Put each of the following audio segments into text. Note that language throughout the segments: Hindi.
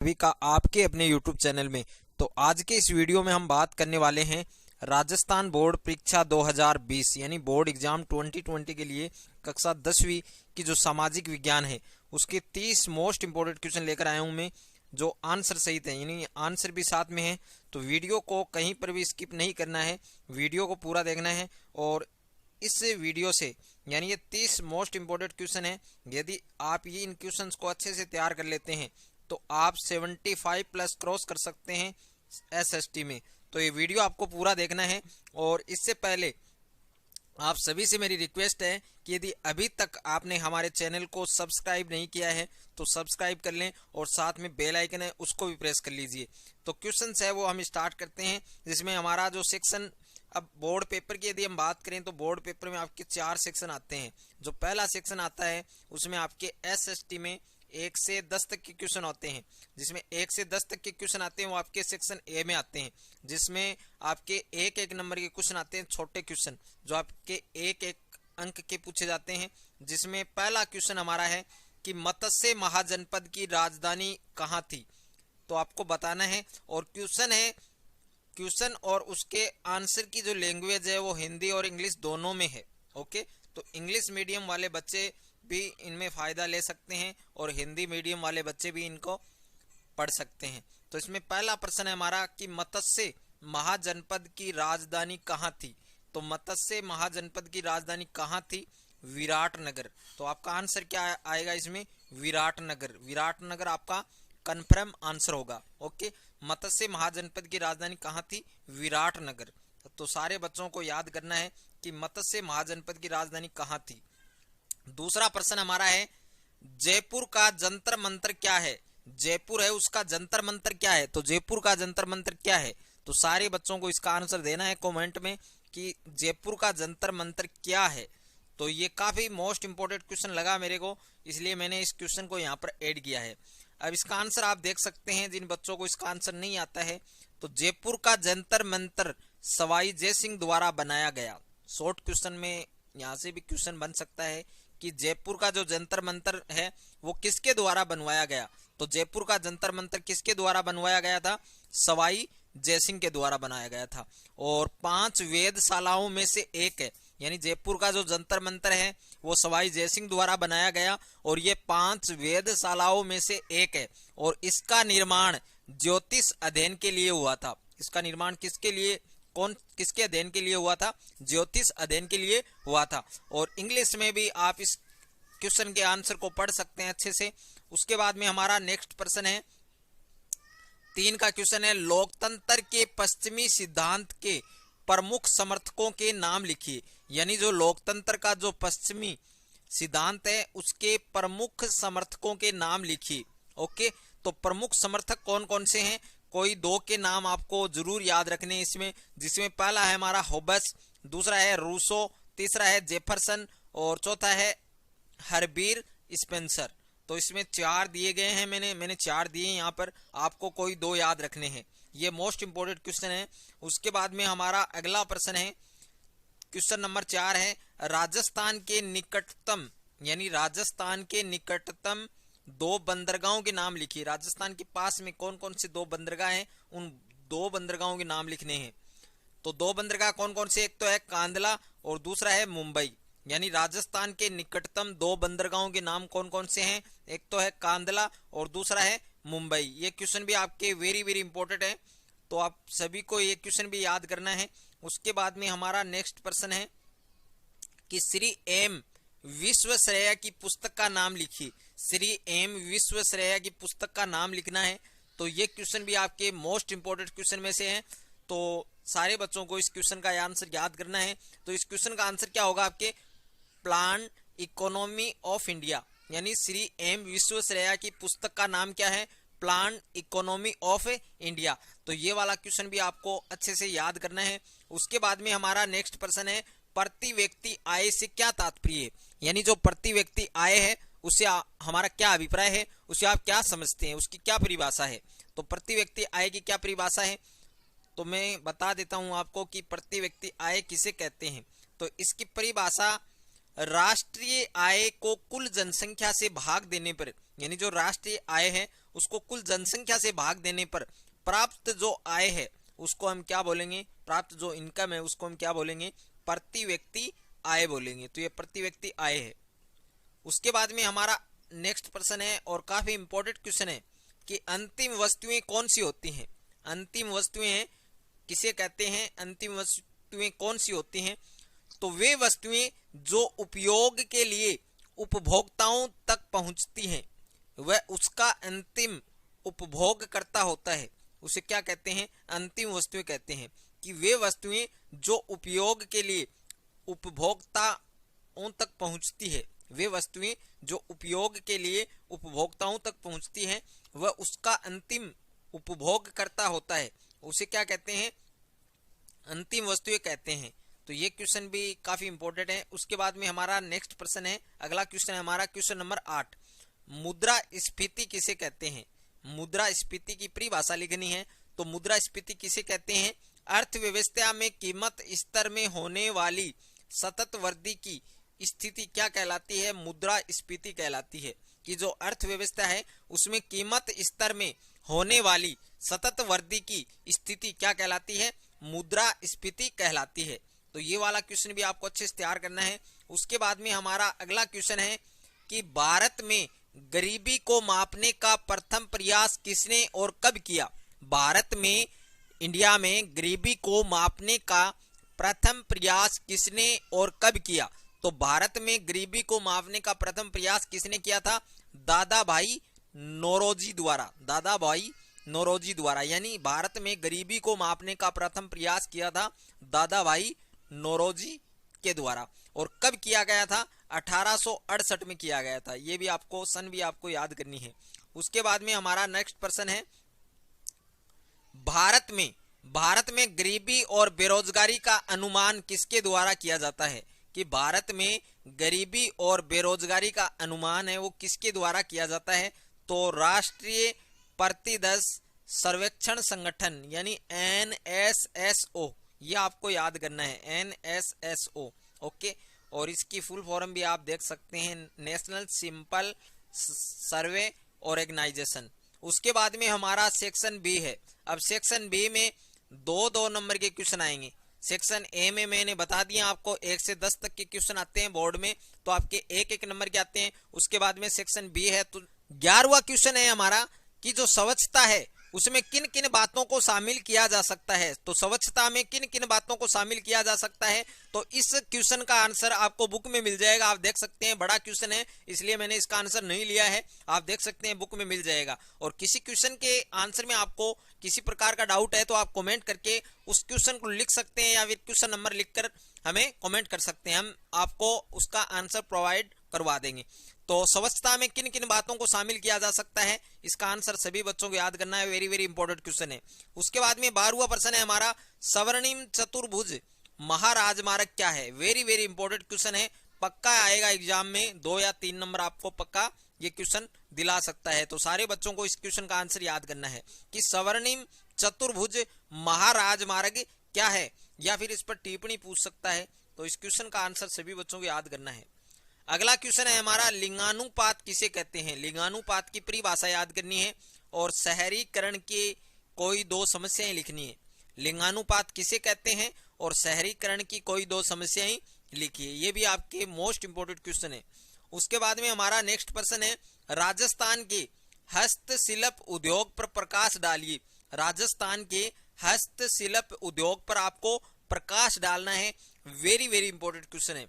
सभी का आपके अपने YouTube चैनल में। तो आज के इस वीडियो में हम बात करने वाले हैं राजस्थान बोर्ड परीक्षा 2020 यानी बोर्ड एग्जाम 2020 के लिए कक्षा 10वीं की जो सामाजिक विज्ञान है उसके 30 मोस्ट इंपोर्टेंट क्वेश्चन लेकर आया हूं मैं, जो आंसर सहित है, यानी आंसर भी साथ में है। तो वीडियो को कहीं पर भी स्किप नहीं करना है, वीडियो को पूरा देखना है। और इस वीडियो से यानी ये 30 मोस्ट इंपोर्टेंट क्वेश्चन है, यदि आप ये इन क्वेश्चंस को अच्छे से तैयार कर लेते हैं तो आप 75 प्लस क्रॉस कर सकते हैं एसएसटी में। तो ये वीडियो आपको पूरा देखना है। और इससे पहले आप सभी से मेरी रिक्वेस्ट है कि यदि अभी तक आपने हमारे चैनल को सब्सक्राइब नहीं किया है तो सब्सक्राइब कर लें और साथ में बेल आइकन है उसको भी प्रेस कर लीजिए। तो क्वेश्चंस है वो हम स्टार्ट करते हैं, जिसमें हमारा जो सेक्शन, अब बोर्ड पेपर की यदि हम बात करें तो बोर्ड पेपर में आपके 4 सेक्शन आते हैं। जो पहला सेक्शन आता है उसमें आपके एसएसटी में 1 से 10 तक के क्वेश्चन आते हैं, जिसमें 1 से 10 तक के क्वेश्चन आते हैं वो आपके सेक्शन ए में आते हैं, जिसमें आपके एक नंबर के क्वेश्चन आते हैं, छोटे क्वेश्चन जो आपके एक अंक के पूछे जाते हैं। जिसमें पहला क्वेश्चन हमारा है कि मत्स्य महाजनपद की राजधानी कहाँ थी, तो आपको बताना है। और क्वेश्चन और उसके आंसर की जो लैंग्वेज है वो हिंदी और इंग्लिश दोनों में है। ओके, तो इंग्लिश मीडियम वाले बच्चे भी इनमें फ़ायदा ले सकते हैं और हिंदी मीडियम वाले बच्चे भी इनको पढ़ सकते हैं। तो इसमें पहला प्रश्न है हमारा कि मत्स्य महाजनपद की राजधानी कहाँ थी। तो मत्स्य महाजनपद की राजधानी कहाँ थी? विराटनगर। तो आपका आंसर क्या आएगा इसमें? विराटनगर। विराटनगर आपका कन्फर्म आंसर होगा। ओके, मत्स्य महाजनपद की राजधानी कहाँ थी? विराटनगर। तो सारे बच्चों को याद करना है कि मत्स्य महाजनपद की राजधानी कहाँ थी। दूसरा प्रश्न हमारा है जयपुर का जंतर मंतर क्या है। जयपुर है उसका जंतर मंतर क्या है? तो जयपुर का जंतर मंतर क्या है? तो सारे बच्चों को इसका आंसर देना है कमेंट में कि जयपुर का जंतर मंतर क्या है। तो ये काफी मोस्ट इंपोर्टेंट क्वेश्चन लगा मेरे को, इसलिए मैंने इस क्वेश्चन को यहाँ पर ऐड किया है। अब इसका आंसर आप देख सकते हैं, जिन बच्चों को इसका आंसर नहीं आता है, तो जयपुर का जंतर मंतर सवाई जय सिंह द्वारा बनाया गया। शॉर्ट क्वेश्चन में यहाँ से भी क्वेश्चन बन सकता है कि जयपुर का जो जंतर मंतर है वो किसके द्वारा बनवाया गया। तो जयपुर का जंतर मंतर किसके द्वारा बनवाया गया था? सवाई जयसिंह के द्वारा बनाया गया था। और 5 वेधशालाओं में से एक है, यानी जयपुर का जो जंतर मंतर है वो सवाई जयसिंह द्वारा बनाया गया और ये 5 वेधशालाओं में से एक है। और इसका निर्माण ज्योतिष अध्ययन के लिए हुआ था। इसका निर्माण किसके लिए, किसके अध्ययन के लिए हुआ था? ज्योतिष अध्ययन के लिए हुआ था। और इंग्लिश में भी आप इस क्वेश्चन के आंसर को पढ़ सकते हैं अच्छे से। उसके बाद में हमारा नेक्स्ट प्रश्न है 3 का क्वेश्चन है लोकतंत्र के पश्चिमी सिद्धांत के प्रमुख समर्थकों के नाम लिखिए। यानी जो लोकतंत्र का जो पश्चिमी सिद्धांत है उसके प्रमुख समर्थकों के नाम लिखिए। ओके, तो प्रमुख समर्थक कौन कौन से हैं? कोई 2 के नाम आपको जरूर याद रखने हैं इसमें, जिसमें पहला है हमारा होबस, दूसरा है रूसो, तीसरा है जेफरसन और चौथा है हरबीर स्पेंसर। तो इसमें 4 दिए गए हैं, मैंने 4 दिए यहाँ पर, आपको कोई 2 याद रखने हैं। ये मोस्ट इंपोर्टेंट क्वेश्चन है। उसके बाद में हमारा अगला प्रश्न है, क्वेश्चन नंबर 4 है राजस्थान के निकटतम, यानी राजस्थान के निकटतम 2 बंदरगाहों के नाम लिखिए। राजस्थान के पास में कौन कौन से 2 बंदरगाह हैं, उन 2 बंदरगाहों के नाम लिखने हैं। तो 2 बंदरगाह कौन कौन से? एक तो है कांदला और दूसरा है मुंबई। यानी राजस्थान के निकटतम 2 बंदरगाहों के नाम कौन कौन से हैं? एक तो है कांदला और दूसरा है मुंबई। ये क्वेश्चन भी आपके वेरी वेरी इंपॉर्टेंट है, तो आप सभी को ये क्वेश्चन भी याद करना है। उसके बाद में हमारा नेक्स्ट प्रश्न है कि श्री एम विश्वेश्वरैया की पुस्तक का नाम लिखिए। श्री एम विश्वेश्वरैया की पुस्तक का नाम लिखना है। तो ये क्वेश्चन भी आपके मोस्ट इंपोर्टेंट क्वेश्चन में से है, तो सारे बच्चों को इस क्वेश्चन का आंसर याद करना है। तो इस क्वेश्चन का आंसर क्या होगा आपके? Plan economy of India. यानी श्री एम विश्वेश्वरैया की पुस्तक का नाम क्या है? Plan economy of India. तो ये वाला क्वेश्चन भी आपको अच्छे से याद करना है। उसके बाद में हमारा नेक्स्ट प्रश्न है प्रति व्यक्ति आय से क्या तात्पर्य है। यानी जो प्रति व्यक्ति आय है उससे हमारा क्या अभिप्राय है, उसे आप क्या समझते हैं, उसकी क्या परिभाषा है। तो प्रति व्यक्ति आय की क्या परिभाषा है, तो मैं बता देता हूं आपको कि प्रति व्यक्ति आय किसे कहते हैं। तो इसकी परिभाषा राष्ट्रीय आय को कुल जनसंख्या से भाग देने पर, यानी जो राष्ट्रीय आय है उसको कुल जनसंख्या से भाग देने पर प्राप्त जो आय है उसको हम क्या बोलेंगे, प्राप्त जो इनकम है उसको हम क्या बोलेंगे, प्रति व्यक्ति आय बोलेंगे। तो ये प्रति व्यक्ति आय है। उसके बाद में हमारा नेक्स्ट प्रश्न है और काफी इंपॉर्टेंट क्वेश्चन है कि अंतिम वस्तुएं कौन सी होती हैं। अंतिम वस्तुएं किसे कहते हैं, अंतिम वस्तुएं कौन सी होती हैं? तो वे वस्तुएं जो उपयोग के लिए उपभोक्ताओं तक पहुंचती हैं, वह उसका अंतिम उपभोगकर्ता होता है, उसे क्या कहते हैं, अंतिम वस्तुएं कहते हैं। कि वे वस्तुएं जो उपयोग के लिए उपभोक्ताओं तक पहुंचती है, वे वस्तुएं जो उपयोग के लिए उपभोक्ताओं तक पहुंचती हैं, वह उसका अंतिम उपभोगकर्ता होता है, उसे क्या कहते हैं, अंतिम वस्तुएं कहते हैं। तो ये क्वेश्चन भी काफी इंपॉर्टेंट है। उसके बाद में हमारा नेक्स्ट प्रश्न है, अगला क्वेश्चन है हमारा क्वेश्चन नंबर 8, मुद्रास्फीति किसे कहते हैं। मुद्रास्फीति की परिभाषा लिखनी है। तो मुद्रास्फीति किसे कहते हैं, अर्थव्यवस्था में कीमत स्तर में होने वाली सतत वृद्धि की स्थिति क्या कहलाती है, मुद्रास्फीति कहलाती है। कि जो अर्थव्यवस्था है उसमें कीमत स्तर में होने वाली सतत वृद्धि की स्थिति क्या कहलाती है, मुद्रास्फीति कहलाती है। तो ये वाला क्वेश्चन भी आपको अच्छे से तैयार करना है। उसके बाद में हमारा अगला क्वेश्चन है कि भारत में गरीबी को मापने का प्रथम प्रयास किसने और कब किया। भारत में, इंडिया में गरीबी को मापने का प्रथम प्रयास किसने और कब किया। तो भारत में गरीबी को मापने का प्रथम प्रयास किसने किया था, दादा भाई नौरोजी द्वारा। दादा भाई नौरोजी द्वारा, यानी भारत में गरीबी को मापने का प्रथम प्रयास किया था दादा भाई नौरोजी के द्वारा। और कब किया गया था, 1868 में किया गया था। ये भी आपको सन भी आपको याद करनी है। उसके बाद में हमारा नेक्स्ट प्रश्न है, भारत में गरीबी और बेरोजगारी का अनुमान किसके द्वारा किया जाता है। कि भारत में गरीबी और बेरोजगारी का अनुमान है वो किसके द्वारा किया जाता है। तो राष्ट्रीय प्रतिदश सर्वेक्षण संगठन यानी NSSO, ये आपको याद करना है, NSSO। ओके, और इसकी फुल फॉर्म भी आप देख सकते हैं, नेशनल सिंपल सर्वे ऑर्गेनाइजेशन। उसके बाद में हमारा सेक्शन बी है। अब सेक्शन बी में 2-2 नंबर के क्वेश्चन आएंगे। सेक्शन ए में मैंने बता दिया आपको 1 से 10 तक के क्वेश्चन आते हैं बोर्ड में, तो आपके 1-1 नंबर के आते हैं। उसके बाद में सेक्शन बी है। तो 11वां क्वेश्चन है हमारा कि जो स्वच्छता है उसमें किन किन बातों को शामिल किया जा सकता है। तो स्वच्छता में किन किन बातों को शामिल किया जा सकता है, तो इस क्वेश्चन का आंसर आपको बुक में मिल जाएगा। आप देख सकते हैं बड़ा क्वेश्चन है इसलिए मैंने इसका आंसर नहीं लिया है, आप देख सकते हैं बुक में मिल जाएगा। और किसी क्वेश्चन के आंसर में आपको किसी प्रकार का डाउट है तो आप कमेंट करके उस क्वेश्चन को लिख सकते हैं या फिर क्वेश्चन नंबर लिखकर हमें कमेंट कर सकते हैं, हम आपको उसका आंसर प्रोवाइड करवा देंगे। तो स्वच्छता में किन किन बातों को शामिल किया जा सकता है, इसका आंसर सभी बच्चों को याद करना है। वेरी वेरी इंपॉर्टेंट क्वेश्चन है। उसके बाद में 12वां प्रश्न है हमारा, स्वर्णिम चतुर्भुज महाराजमार्ग क्या है। वेरी वेरी इंपॉर्टेंट क्वेश्चन है, पक्का आएगा एग्जाम में 2 या 3 नंबर आपको पक्का ये क्वेश्चन दिला सकता है। तो सारे बच्चों को इस क्वेश्चन का आंसर याद करना है कि स्वर्णिम चतुर्भुज महाराजमार्ग क्या है, या फिर इस पर टिप्पणी पूछ सकता है। तो इस क्वेश्चन का आंसर सभी बच्चों को याद करना है। अगला क्वेश्चन है हमारा, लिंगानुपात किसे कहते हैं। लिंगानुपात की परिभाषा याद करनी है और शहरीकरण की कोई 2 समस्याएं लिखनी है। लिंगानुपात किसे कहते हैं और शहरीकरण की कोई 2 समस्याएं लिखिए। ये भी आपके मोस्ट इंपोर्टेंट क्वेश्चन है। उसके बाद में हमारा नेक्स्ट प्रश्न है, राजस्थान के हस्तशिल्प उद्योग पर प्रकाश डालिए। राजस्थान के हस्तशिल्प उद्योग पर आपको प्रकाश डालना है। वेरी वेरी इंपॉर्टेंट क्वेश्चन है।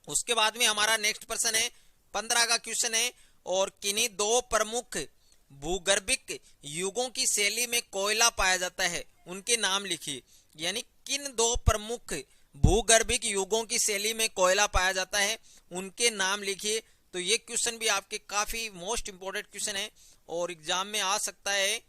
उसके बाद में हमारा नेक्स्ट प्रश्न है 15 का क्वेश्चन है, और किन्हीं 2 प्रमुख भूगर्भिक युगों की शैली में कोयला पाया जाता है, उनके नाम लिखिए। यानी किन 2 प्रमुख भूगर्भिक युगों की शैली में कोयला पाया जाता है, उनके नाम लिखिए। तो ये क्वेश्चन भी आपके काफी मोस्ट इंपोर्टेंट क्वेश्चन है और एग्जाम में आ सकता है।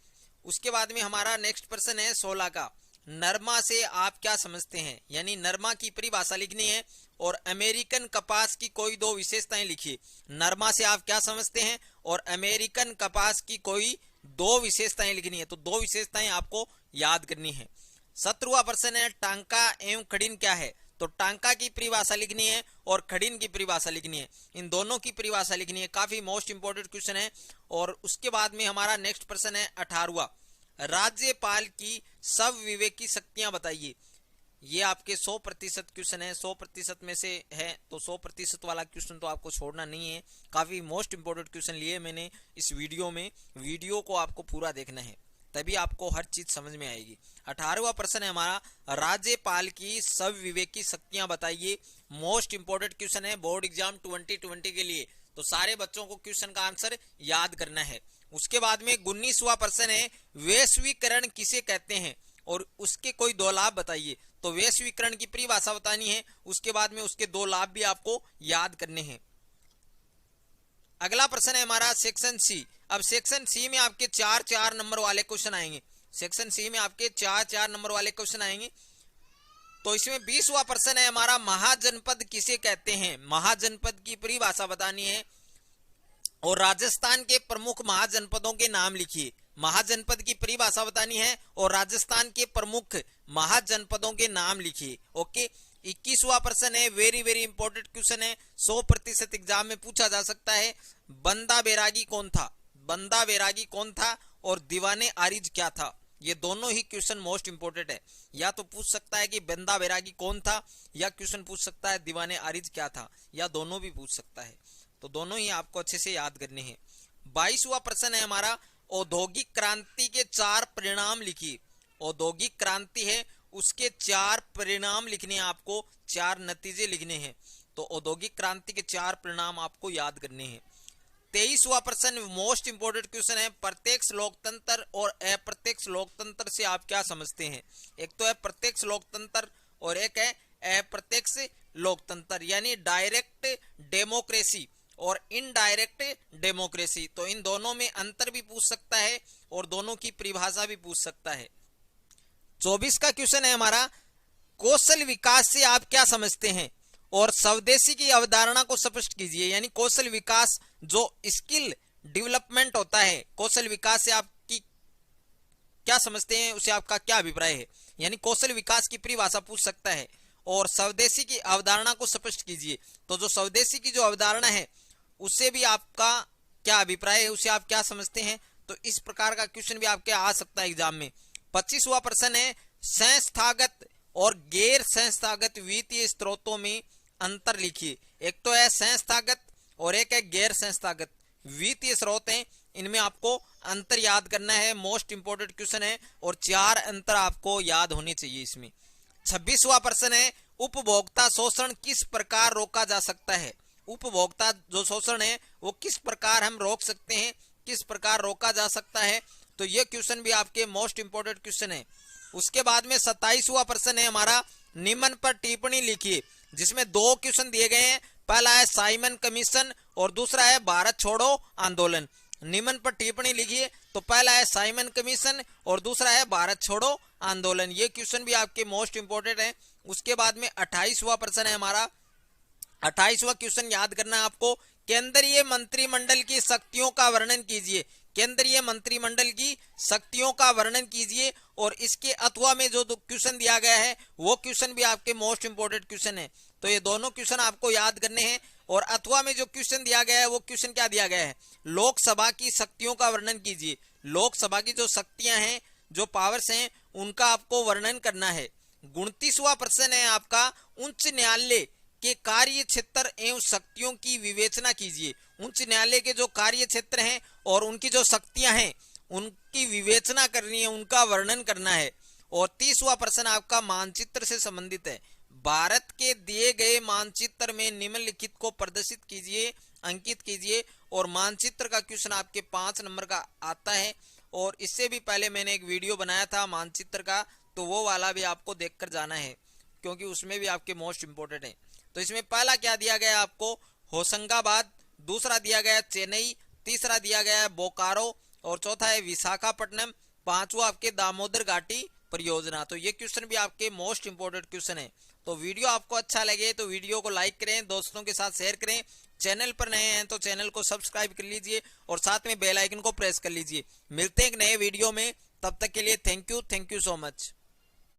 उसके बाद में हमारा नेक्स्ट प्रश्न है 16 का, नरमा से आप क्या समझते हैं। यानी नरमा की परिभाषा लिखनी है और अमेरिकन कपास की कोई 2 विशेषताएं लिखिए। नरमा से आप क्या समझते हैं और अमेरिकन कपास की कोई 2 विशेषताएं लिखनी है। तो 2 विशेषताएं आपको याद करनी है। 17वां प्रश्न है, टांका एवं खड़ीन क्या है। तो टांका की परिभाषा लिखनी है और खड़ीन की परिभाषा लिखनी है, इन दोनों की परिभाषा लिखनी है। काफी मोस्ट इंपोर्टेंट क्वेश्चन है। और उसके बाद में हमारा नेक्स्ट प्रश्न है 18वां, राज्यपाल की सब विवेकी शक्तियां बताइए। ये आपके 100% क्वेश्चन है, 100% में से है, तो 100% वाला क्वेश्चन तो आपको छोड़ना नहीं है। काफी मोस्ट इंपोर्टेंट क्वेश्चन लिए मैंने इस वीडियो में, वीडियो को आपको पूरा देखना है तभी आपको हर चीज समझ में आएगी। 18वां प्रश्न है हमारा, राज्यपाल की सब विवेकी शक्तियां बताइए। मोस्ट इंपोर्टेंट क्वेश्चन है बोर्ड एग्जाम 2020 के लिए, तो सारे बच्चों को क्वेश्चन का आंसर याद करना है। उसके बाद में 19वां प्रश्न है, वैश्वीकरण किसे कहते हैं और उसके कोई 2 लाभ बताइए। तो वैश्वीकरण की परिभाषा बतानी है, उसके बाद में उसके 2 लाभ भी आपको याद करने हैं। अगला प्रश्न है हमारा सेक्शन सी। अब सेक्शन सी में आपके 4-4 नंबर वाले क्वेश्चन आएंगे। सेक्शन सी में आपके 4-4 नंबर वाले क्वेश्चन आएंगे। तो इसमें 20वां प्रश्न है हमारा, महाजनपद किसे कहते हैं। महाजनपद की परिभाषा बतानी है और राजस्थान के प्रमुख महाजनपदों के नाम लिखिए। महाजनपद की परिभाषा बतानी है और राजस्थान के प्रमुख महाजनपदों के नाम लिखिए। ओके। 21वां प्रश्न है, वेरी वेरी इंपॉर्टेंट क्वेश्चन है, 100% एग्जाम में पूछा जा सकता है। बंदा बैरागी कौन था। बंदा बैरागी कौन था और दीवाने आरिज क्या था। ये दोनों ही क्वेश्चन मोस्ट इंपोर्टेंट है। या तो पूछ सकता है कि बंदा बैरागी कौन था, या क्वेश्चन पूछ सकता है दीवाने आरिज क्या था, या दोनों भी पूछ सकता है। तो दोनों ही आपको अच्छे से याद करने हैं। 22वां प्रश्न है हमारा, औद्योगिक क्रांति के 4 परिणाम लिखिए। औद्योगिक क्रांति है, उसके 4 परिणाम लिखने हैं आपको, 4 नतीजे लिखने हैं। तो औद्योगिक क्रांति के 4 परिणाम आपको याद करने हैं। 23वां प्रश्न मोस्ट इंपोर्टेंट क्वेश्चन है, प्रत्यक्ष लोकतंत्र और अप्रत्यक्ष लोकतंत्र से आप क्या समझते हैं। एक तो है प्रत्यक्ष लोकतंत्र और एक है अप्रत्यक्ष लोकतंत्र, यानी डायरेक्ट डेमोक्रेसी और इनडायरेक्ट डेमोक्रेसी। तो इन दोनों में अंतर भी पूछ सकता है और दोनों की परिभाषा भी पूछ सकता है। 24 का क्वेश्चन है हमारा, कौशल विकास से आप क्या समझते हैं और स्वदेशी की अवधारणा को स्पष्ट कीजिए। यानी कौशल विकास जो स्किल डेवलपमेंट होता है, कौशल विकास से आपकी क्या समझते हैं, उसे आपका क्या अभिप्राय है। यानी कौशल विकास की परिभाषा पूछ सकता है और स्वदेशी की अवधारणा को स्पष्ट कीजिए। तो जो स्वदेशी की जो अवधारणा है उससे भी आपका क्या अभिप्राय है, उसे आप क्या समझते हैं। तो इस प्रकार का क्वेश्चन भी आपके आ सकता है एग्जाम में। 25वां प्रश्न है, संस्थागत और गैर संस्थागत वित्तीय स्रोतों में अंतर लिखिए। एक तो है संस्थागत और एक है गैर संस्थागत वित्तीय स्रोत हैं, इनमें आपको अंतर याद करना है। मोस्ट इंपोर्टेंट क्वेश्चन है और 4 अंतर आपको याद होने चाहिए इसमें। 26वां प्रश्न है, उपभोक्ता शोषण किस प्रकार रोका जा सकता है। उपभोक्ता जो शोषण है वो किस प्रकार हम रोक सकते हैं, किस प्रकार रोका जा सकता है। तो ये क्वेश्चन भी आपके मोस्ट इंपोर्टेंट क्वेश्चन है। उसके बाद में 27वां प्रश्न है हमारा, निम्न पर टिप्पणी लिखिए, जिसमें 2 क्वेश्चन दिए गए हैं। पहला है साइमन कमीशन और दूसरा है भारत छोड़ो आंदोलन। निम्न पर टिप्पणी लिखिए, तो पहला है साइमन कमीशन और दूसरा है भारत छोड़ो आंदोलन। ये क्वेश्चन भी आपके मोस्ट इंपोर्टेंट है। उसके बाद में 28वां प्रश्न है हमारा, 28वां क्वेश्चन याद करना है आपको, केंद्रीय मंत्रिमंडल की शक्तियों का वर्णन कीजिए। केंद्रीय मंत्रिमंडल की शक्तियों का वर्णन कीजिए। और इसके अथवा में जो क्वेश्चन दिया गया है वो क्वेश्चन भी आपके मोस्ट इंपोर्टेंट क्वेश्चन है। तो ये दोनों क्वेश्चन आपको याद करने हैं। और अथवा में जो क्वेश्चन दिया गया है वो क्वेश्चन क्या दिया गया है, लोकसभा की शक्तियों का वर्णन कीजिए। लोकसभा की जो शक्तियां हैं, जो पावर्स हैं, उनका आपको वर्णन करना है। 29वां प्रश्न है आपका, उच्च न्यायालय के कार्य क्षेत्र एवं शक्तियों की विवेचना कीजिए। उच्च न्यायालय के जो कार्य क्षेत्र हैं और उनकी जो शक्तियां हैं उनकी विवेचना करनी है, उनका वर्णन करना है। और 30वां प्रश्न आपका मानचित्र से संबंधित है। भारत के दिए गए मानचित्र में निम्नलिखित को प्रदर्शित कीजिए, अंकित कीजिए। और मानचित्र का क्वेश्चन आपके 5 नंबर का आता है। और इससे भी पहले मैंने एक वीडियो बनाया था मानचित्र का, तो वो वाला भी आपको देखकर जाना है क्योंकि उसमें भी आपके मोस्ट इंपोर्टेंट है। तो इसमें पहला क्या दिया गया आपको, होशंगाबाद, दूसरा दिया गया चेन्नई, तीसरा दिया गया है बोकारो और चौथा है विशाखापट्टनम, 5वां आपके दामोदर घाटी परियोजना। तो ये क्वेश्चन भी आपके मोस्ट इंपोर्टेंट क्वेश्चन है। तो वीडियो आपको अच्छा लगे तो वीडियो को लाइक करें, दोस्तों के साथ शेयर करें। चैनल पर नए हैं तो चैनल को सब्सक्राइब कर लीजिए और साथ में बेल आइकन को प्रेस कर लीजिए। मिलते हैं एक नए वीडियो में, तब तक के लिए थैंक यू सो मच।